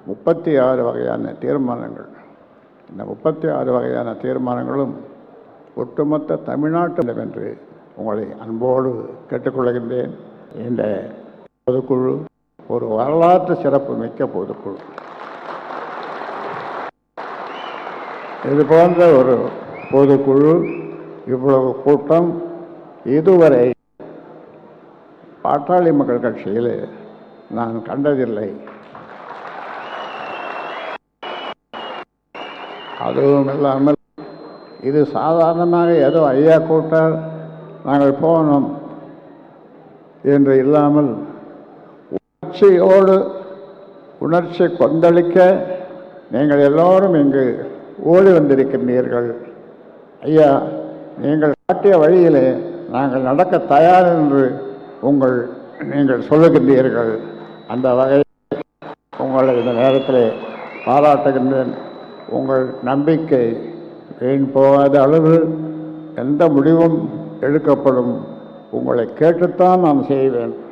36 வகையான தீர்மானங்கள். இந்த 36 வகையான தீர்மானங்களும் ஒட்டுமொத்த தமிழ்நாட்டில் என்று உங்களை அன்போடு கேட்டுக்கொள்கின்றேன். இந்த பொதுக்குழு ஒரு வரலாற்று சிறப்பு மிக்க பொதுக்குழு. இது போன்ற ஒரு பொதுக்குழு, இவ்வளவு கூட்டம் இதுவரை பாட்டாளி மக்கள் கட்சியில் நான் கண்டதில்லை. அதுவும் இல்லாமல் இது சாதாரணமாக ஏதோ ஐயா கூட்டார் நாங்கள் போனோம் என்று இல்லாமல் உணர்ச்சி கொந்தளிக்க நீங்கள் எல்லோரும் இங்கு ஓடி வந்திருக்கின்றீர்கள். ஐயா, நீங்கள் காட்டிய வழியிலே நாங்கள் நடக்க தயார் என்று நீங்கள் சொல்லுகின்றீர்கள். அந்த வகையில் உங்களை இந்த நேரத்தில் பாராட்டுகின்றேன். உங்கள் நம்பிக்கை வீண் போகாத அளவு எந்த முடிவும் எடுக்கப்படும் உங்களை கேட்டுத்தான் நான் செய்வேன்.